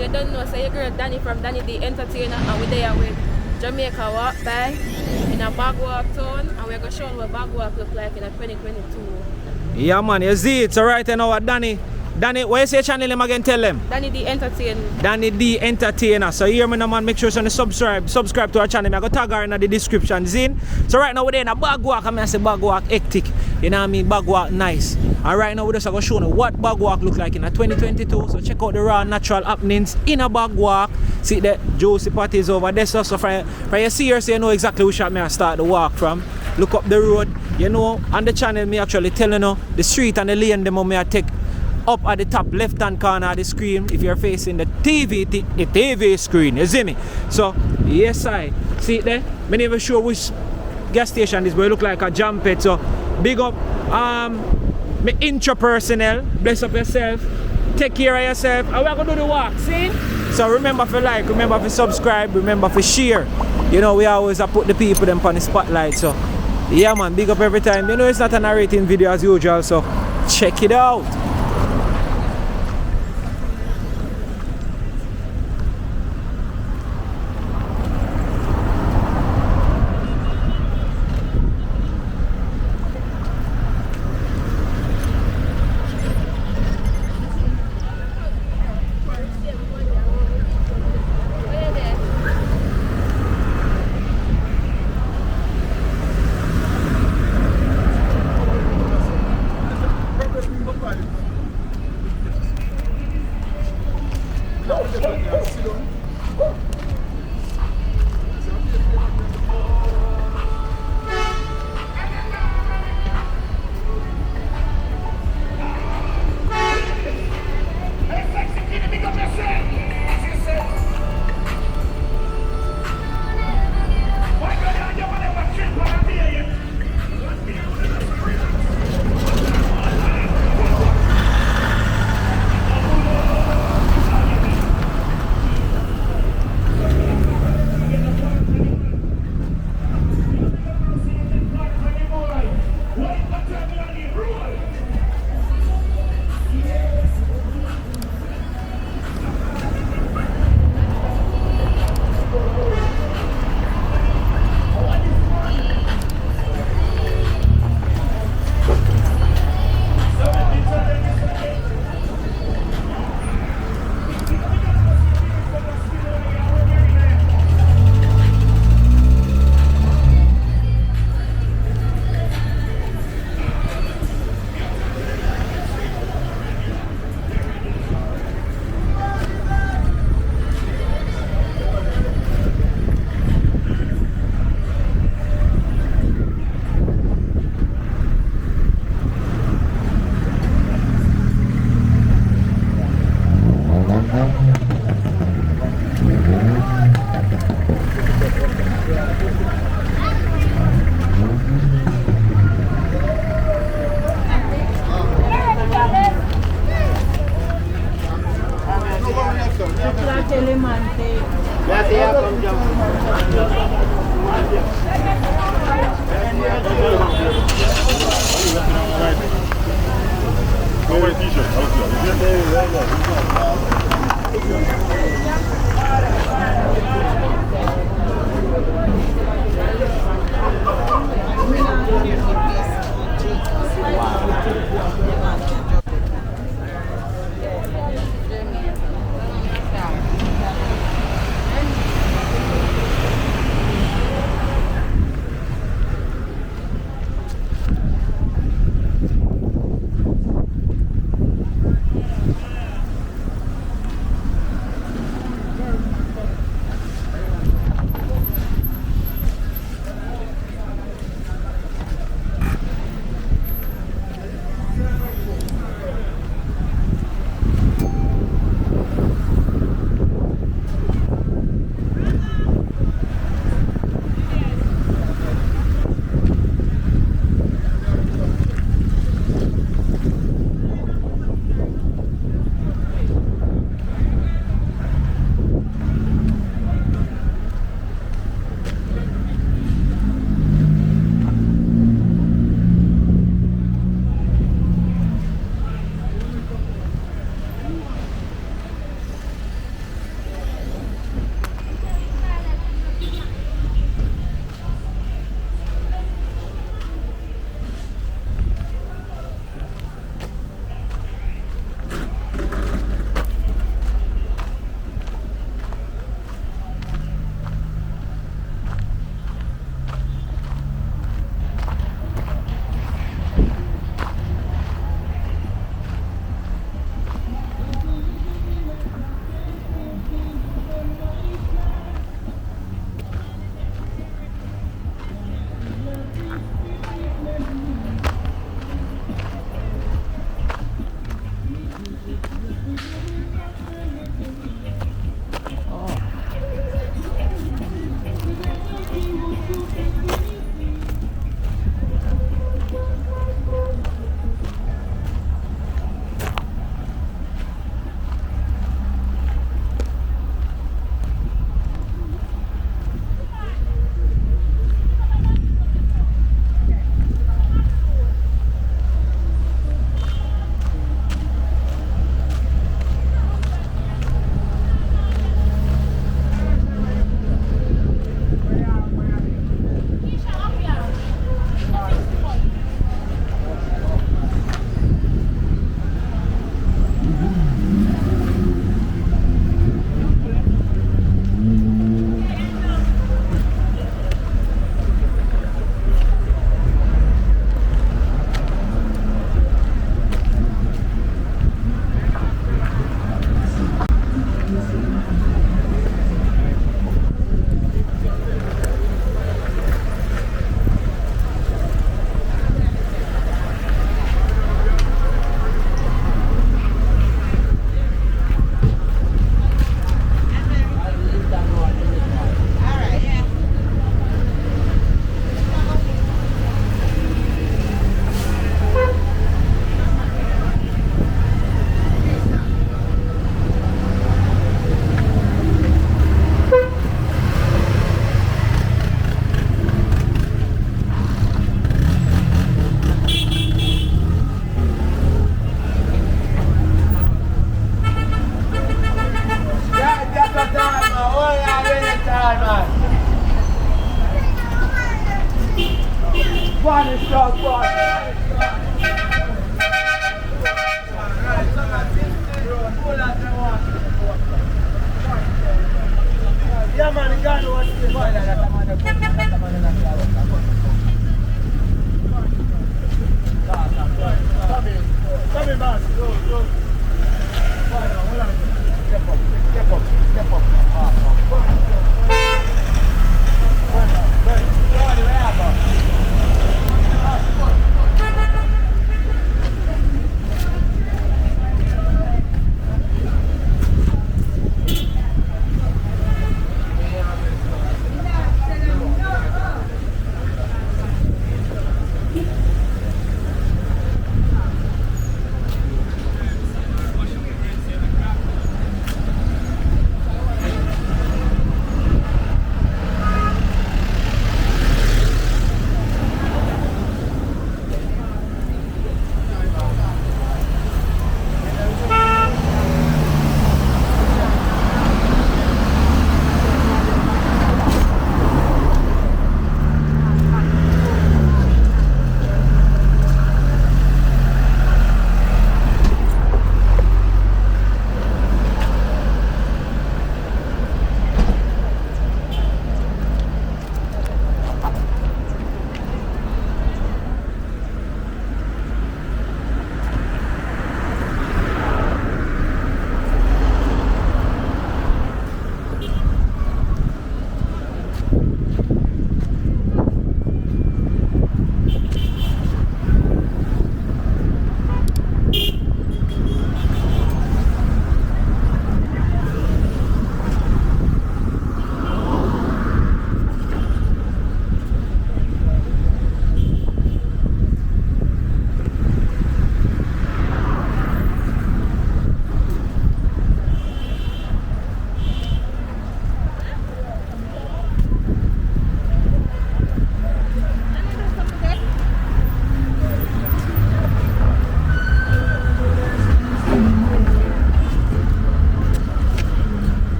you don't know, say your girl Danny from Danny the Entertainer, and we're there with Jamaica Walk By in a Bagwalk town, and we're going to show you what Bagwalk look like in a 2022. Yeah, man, you see it. So right now, Danny, what you say channel name again? Tell them. Danny the Entertainer. Danny the Entertainer. So hear me now, man. Make sure you subscribe to our channel. I go tag her in the description. Zin. So right now we're there in a Bagwalk. I say Bagwalk hectic. You know what I mean? Bagwalk nice. And right now we're just going to show you what Bagwalk look like in a 2022. So check out the raw natural happenings in a Bagwalk. See the juicy parties over there. So from you see here, so you know exactly which shot me I start the walk from. Look up the road. You know, on the channel me actually telling you the street and the lane them me I take up at the top left hand corner of the screen if you're facing the TV screen, you see me? So yes I see it there. Me never sure which gas station this, but it look like a jam pit. So big up my intro personnel, bless up yourself, take care of yourself, and we're gonna do the walk, see? So remember to like, remember to subscribe, remember to share. You know we always put the people them on the spotlight. So yeah man, big up every time. You know it's not a narrating video as usual, so check it out.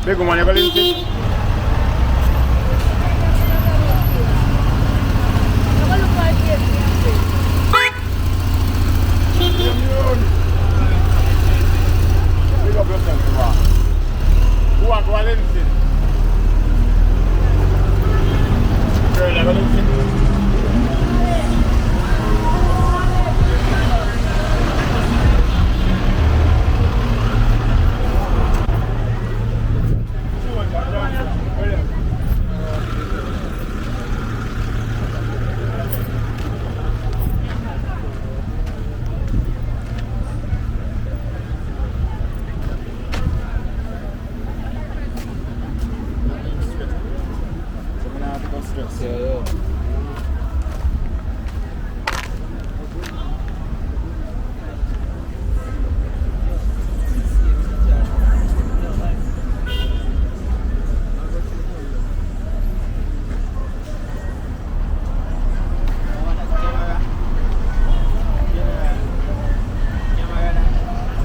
Bego man, you go listen. Big up yourself, man. Who want to listen? Girl, you go listen.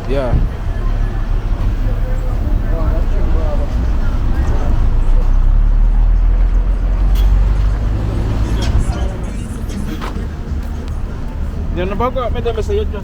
Yeah. Yan na bago, may dami sa'yo dyan.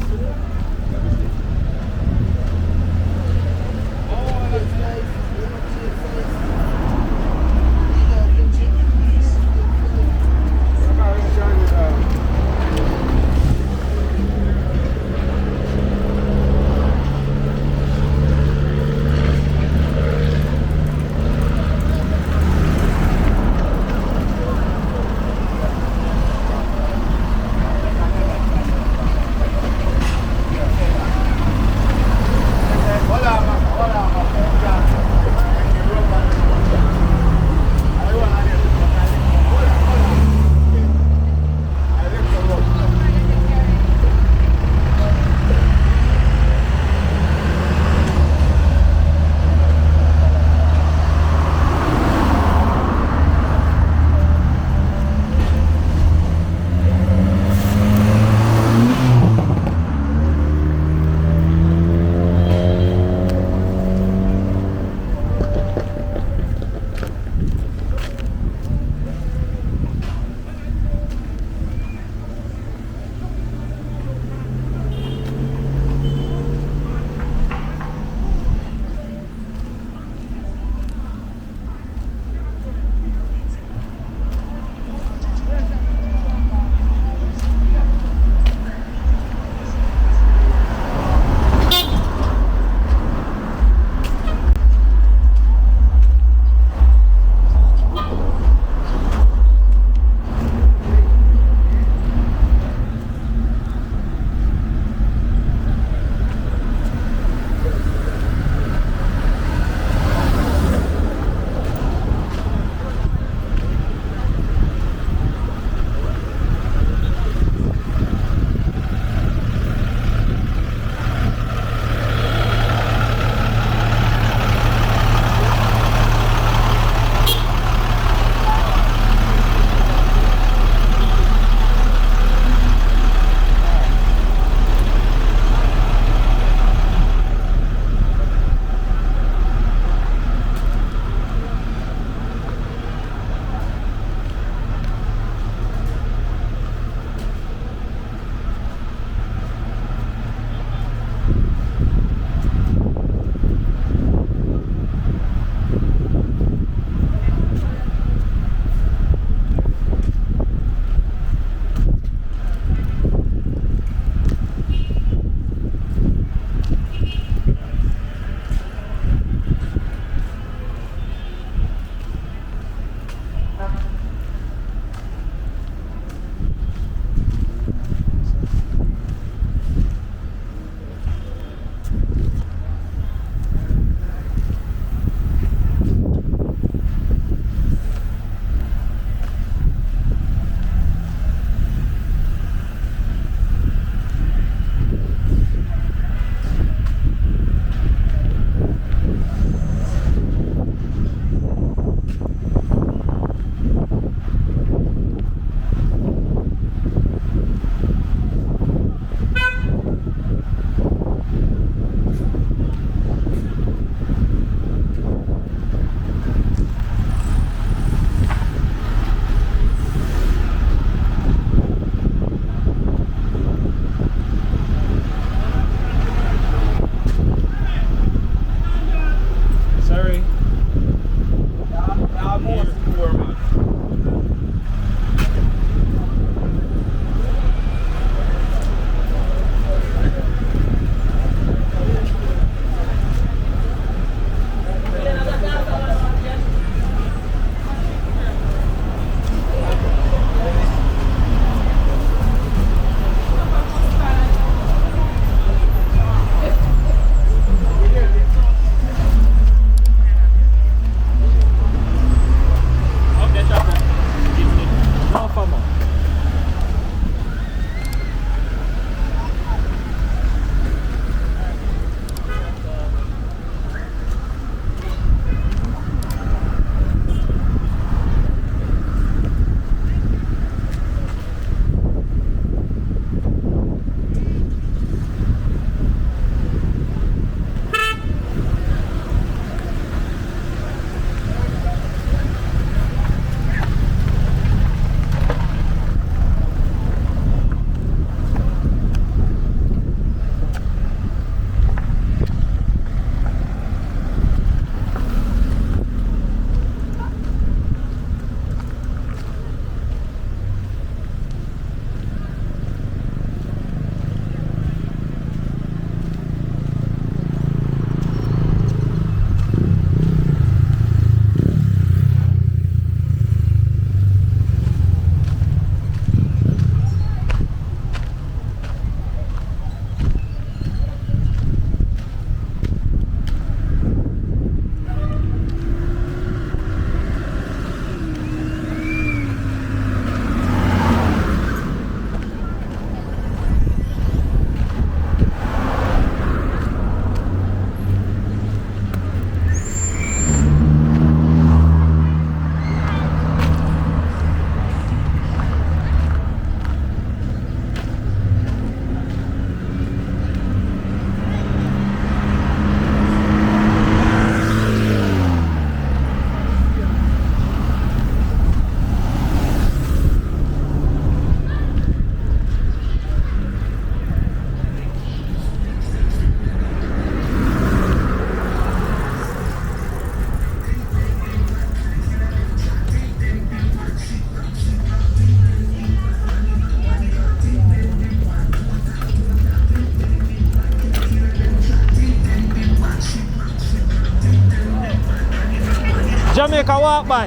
Jamaica walk by.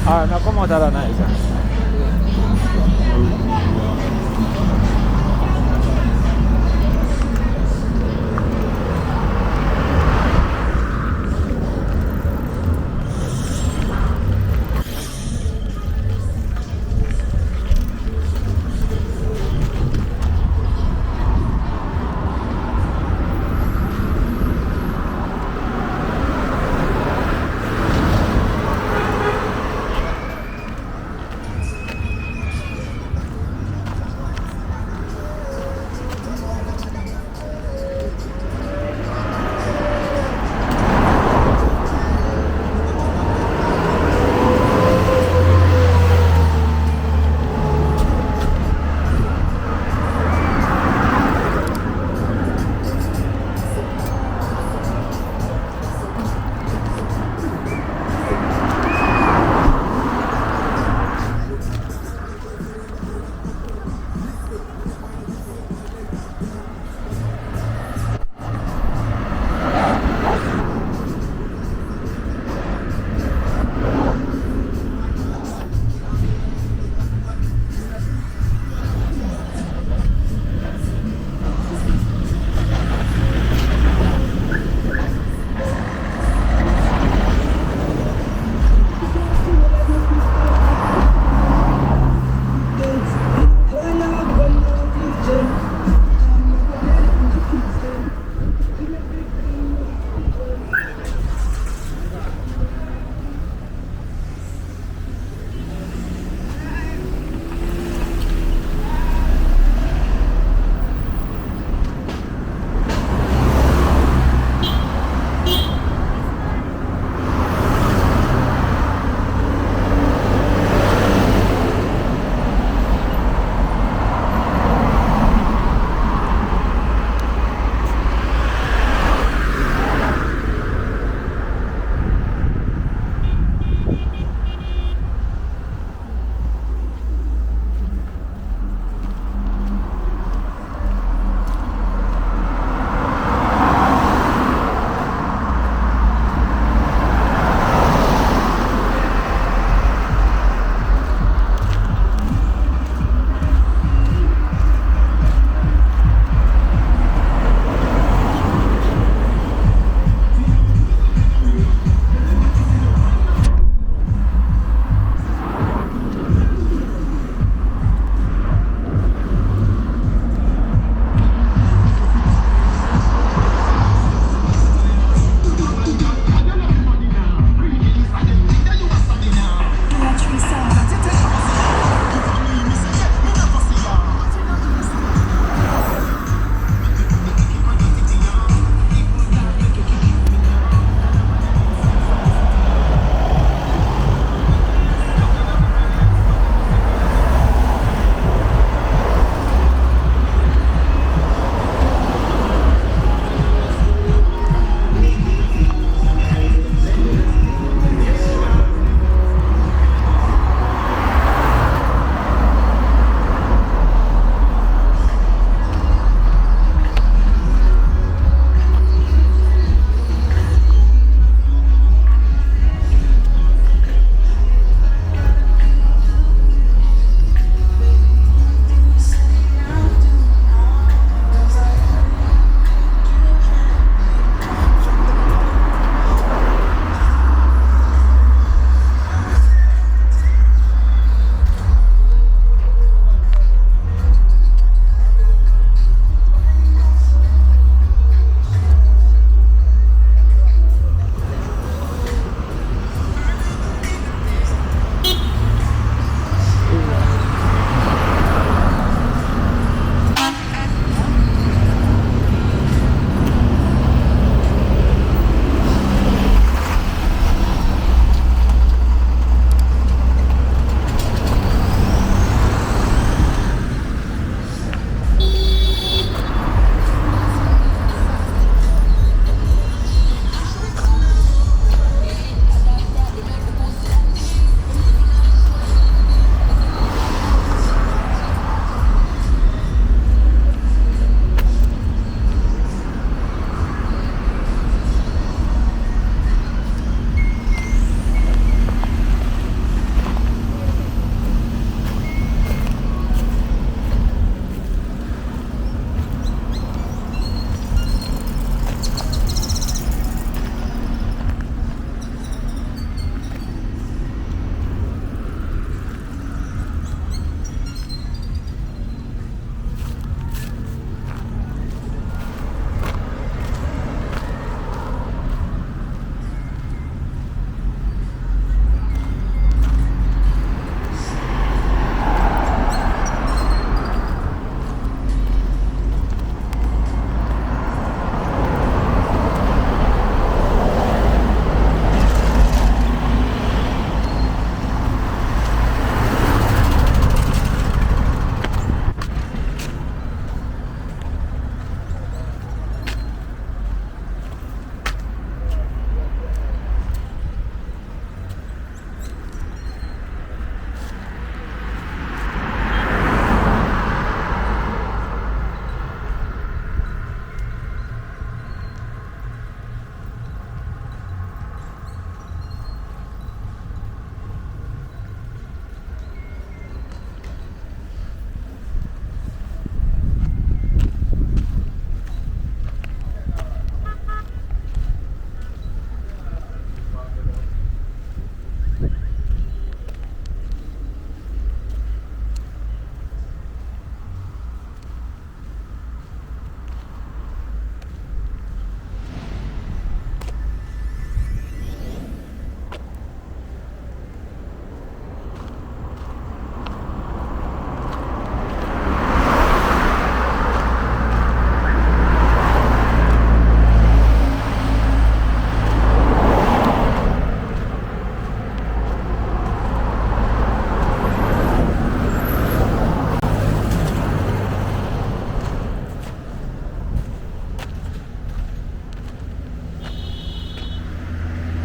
Alright, now come out of the night.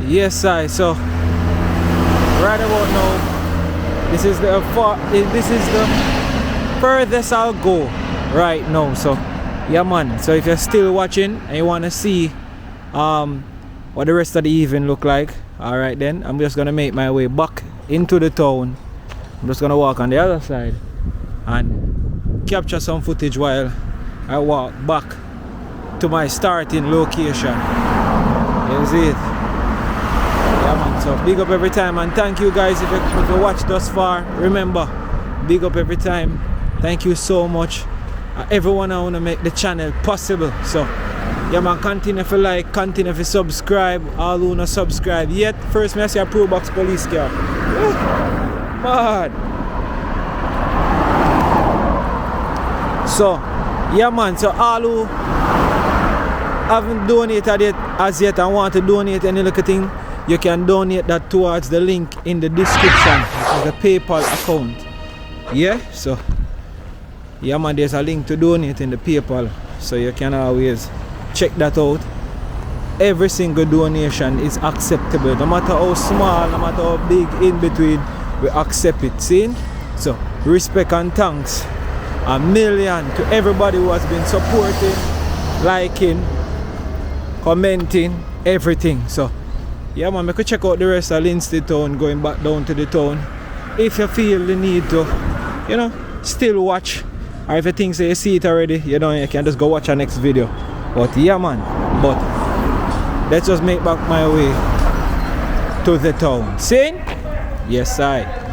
Yes, I. So right about now, this is the furthest I'll go right now. So yeah, man. So if you're still watching and you wanna see what the rest of the evening look like, all right, then I'm just gonna make my way back into the town. I'm just gonna walk on the other side and capture some footage while I walk back to my starting location. You see it? Yeah, man. So big up every time, and thank you guys if you watched thus far. Remember, big up every time. Thank you so much. Everyone I wanna make the channel possible. So yeah, man, continue if you like, continue if you subscribe. All who not subscribe yet, first me I see a Pro Box police car. Mad. So yeah, man, so all who haven't donated yet as yet and want to donate any little thing, you can donate that towards the link in the description, which is the PayPal account. Yeah, so yeah, man, there's a link to donate in the PayPal, so you can always check that out. Every single donation is acceptable, no matter how small, no matter how big, in between, we accept it. See? So respect and thanks a million to everybody who has been supporting, liking, commenting, everything. So yeah, man, make you check out the rest of Lindsay town, going back down to the town. If you feel the need to, you know, still watch, or if you think you see it already, you know, you can just go watch our next video. But yeah, man, but let's just make back my way to the town. See? Yes, I.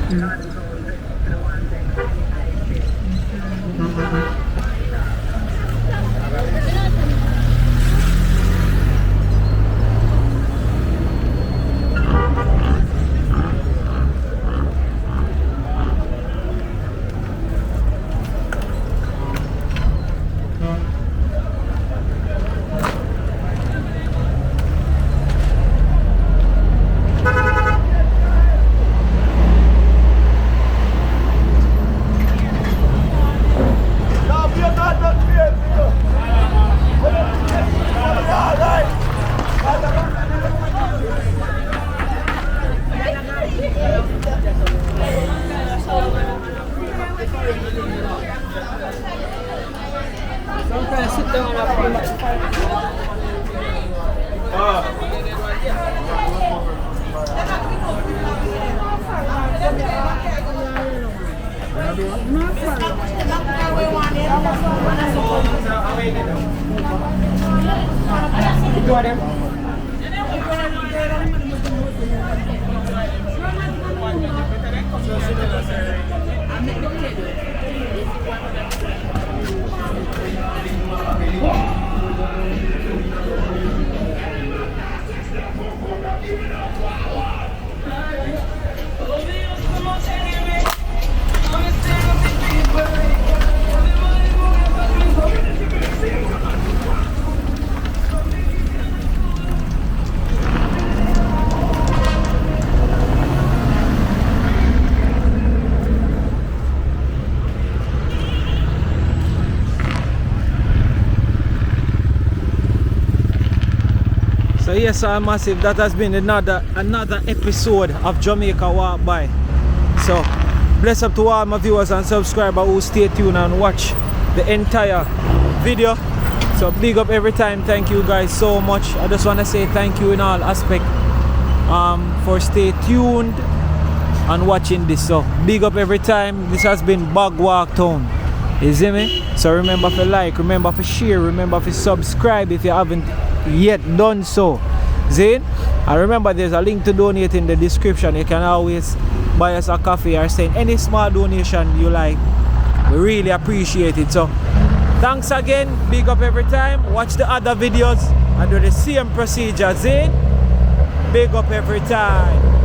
Sometimes sit down and So yes, massive, that has been another episode of Jamaica Walk By. So bless up to all my viewers and subscribers who stay tuned and watch the entire video. So big up every time. Thank you guys so much. I just want to say thank you in all aspects for stay tuned and watching this. So big up every time. This has been Bagwalk Town. You see me? So remember to like, remember to share, remember to subscribe if you haven't yet done so. Zane, and remember there's a link to donate in the description. You can always buy us a coffee or send any small donation you like. We really appreciate it. So thanks again, big up every time. Watch the other videos and do the same procedure. Zane, big up every time.